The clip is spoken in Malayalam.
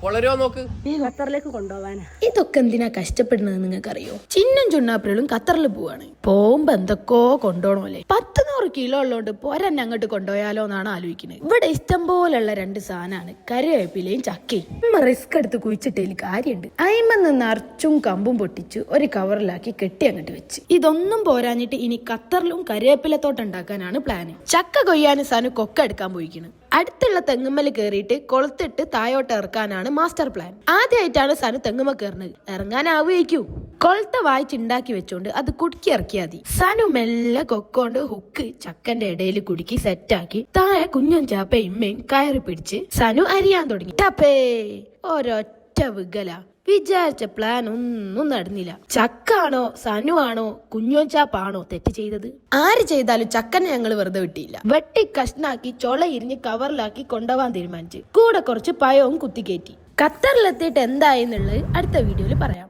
വളരോ നോക്ക്. നീ ഖത്തറിലേക്ക് കൊണ്ടുപോവാനാ. ഇതൊക്കെ എന്തിനാ കഷ്ടപ്പെടുന്നത് നിങ്ങൾക്ക് അറിയോ? ചിന്നും ചുണ്ണാപ്പിളും ഖത്തറിൽ പോവാണ്. പോകുമ്പോ എന്തൊക്കെയോ കൊണ്ടുപോകണമല്ലേ. 100 കിലോ ഉള്ളതുകൊണ്ട് പോരാൻ അങ്ങോട്ട് കൊണ്ടുപോയാലോ എന്നാണ് ആലോചിക്കുന്നത്. ഇവിടെ ഇഷ്ടം പോലുള്ള 2 സാധനമാണ്, കറിവേപ്പിലയും ചക്കയും. റിസ്ക് എടുത്ത് കുഴിച്ചിട്ടേല് കാര്യമുണ്ട്. അയിമെന്ന് നിറച്ചും കമ്പും പൊട്ടിച്ചു ഒരു കവറിലാക്കി കെട്ടി അങ്ങോട്ട് വെച്ച്. ഇതൊന്നും പോരാഞ്ഞിട്ട് ഇനി ഖത്തറിലും കറിവേപ്പില തോട്ടം ഉണ്ടാക്കാനാണ് പ്ലാന്. ചക്ക കൊയ്യാൻ സാനു കൊക്ക എടുക്കാൻ പോയിക്കണ്. അടുത്തുള്ള തെങ്ങുമ്മല് കയറിയിട്ട് കൊളുത്തിട്ട് തായോട്ട് ഇറക്കാനാണ് മാസ്റ്റർ പ്ലാൻ. ആദ്യമായിട്ടാണ് സനു തെങ്ങുമ്മ കയറുന്നത്. ഇറങ്ങാനാവുകയ്ക്കൂ. കൊളത്തെ വായിച്ചുണ്ടാക്കി വെച്ചോണ്ട് അത് കുടുക്കി ഇറക്കിയാ മതി. സനു മെല്ലെ കൊക്കോണ്ട് ഹുക്ക് ചക്കന്റെ ഇടയിൽ കുടുക്കി സെറ്റാക്കി താഴെ കുഞ്ഞും ചാപ്പ ഇമ്മയും കയറി പിടിച്ച് സനു അരിയാൻ തുടങ്ങി. ടപ്പേ ഒരൊറ്റ വിഗല. വിചാരിച്ച പ്ലാൻ ഒന്നും നടന്നില്ല. ചക്കാണോ സനു ആണോ കുഞ്ഞോച്ചാപ്പാണോ തെറ്റ് ചെയ്തത്? ആര് ചെയ്താലും ചക്കനെ ഞങ്ങൾ വെറുതെ വിട്ടില്ല. വെട്ടി കഷ്ണാക്കി ചൊള ഇരിഞ്ഞ് കവറിലാക്കി കൊണ്ടുപോകാൻ തീരുമാനിച്ചു. കൂടെ കുറച്ച് പഴവും കുത്തിക്കയറ്റി. ഖത്തറിലെത്തിയിട്ട് എന്തായെന്നുള്ളത് അടുത്ത വീഡിയോയിൽ പറയാം.